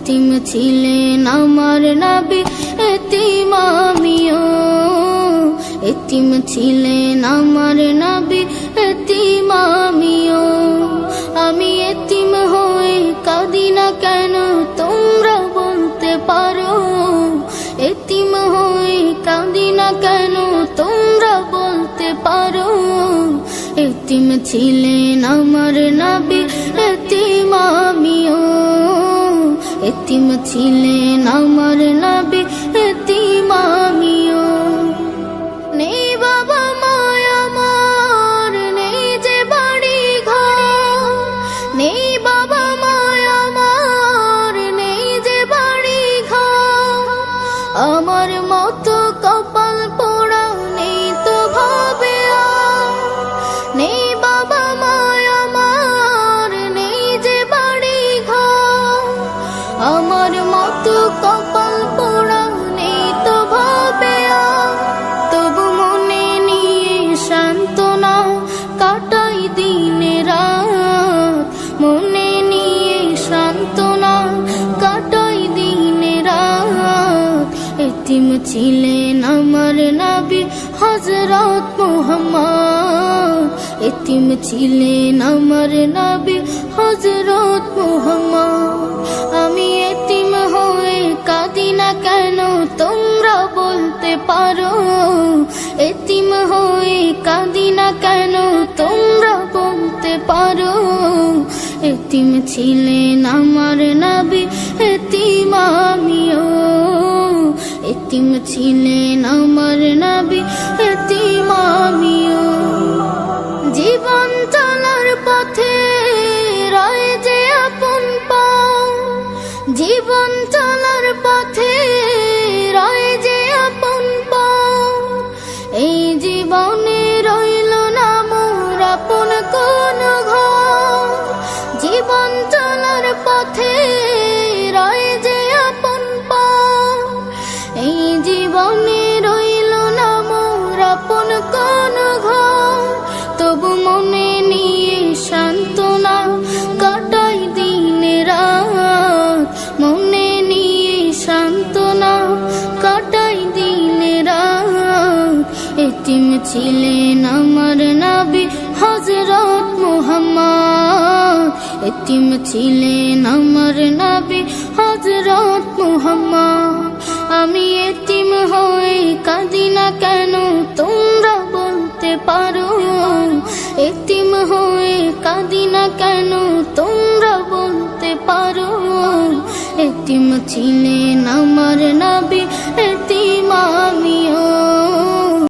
এতিম ছিলেন আমার নবী, এতিম আমিও। এতিম ছিলেন আমার নবী, এতিম আমিও। আমি এতিম হয়ে কাঁদি না কেন তোমরা বলতে পারো? এতিম হয়ে কাঁদি না কেন তোমরা বলতে পারো? এতিম ছিলেন আমার নবী, এতিম আমিও। এতিম ছিলেন আমার নবী, এতিম আমিও। নেই বাবা মায় আমার, নেই যে বাড়ি ঘর। নেই বাবা মায় আমার, নেই যে বাড়ি ঘর। আমার মতো কপাল পোড়া নেই তো ভাবে আর। নেই বাবা মায় আমার, নেই যে বাড়ি ঘর। আমার মতো কপাল পোড়া নেই তো ভাবে আর। তবু মনে নিয়ে সান্ত্বনা কাটাই দিন রাত। মনে নিয়ে সান্ত্বনা কাটাই দিন রাত। এতিম ছিলেন আমার নবী হযরত মুহাম্মদ। এতিম ছিলেন আমার নবী হযরত মুহাম্মদ। আমি এতিম হয়ে কাঁদি না কেন তোমরা বলতে পারো? এতিম হয়ে কাঁদি না কেন তোমরা বলতে পারো? এতিম ছিলেন আমার নবী, এতিম আমিও। এতিম ছিলেন আমার নবী, এতিম আমিও। জীবন চলার পথে রয় যে আপন পাও। জীবন চলার পথে রয় যে আপন পাও। এই জীবনে রইল না মোর আপন কোন ঘর। জীবন চলার পথে রয় যে আপন পাও। এই জীবনে রইল না মোর আপন কোন ঘর। তবু মনে নিয়ে সান্ত্বনা কাটাই দিন রাত। মনে নিয়ে সান্ত্বনা কাটাই দিন রাত। এতিম ছিলেন আমার নবী হযরত মুহাম্মদ। এতিম ছিলেন আমার নবী হযরত মুহাম্মদ। আমি এতিম হয়ে কাঁদি না কেন তোমরা বলতে পারো? এতিম হয়ে কাঁদি না কেন তোমরা বলতে পারো? এতিম ছিলেন আমার নবী, এতিম আমিও।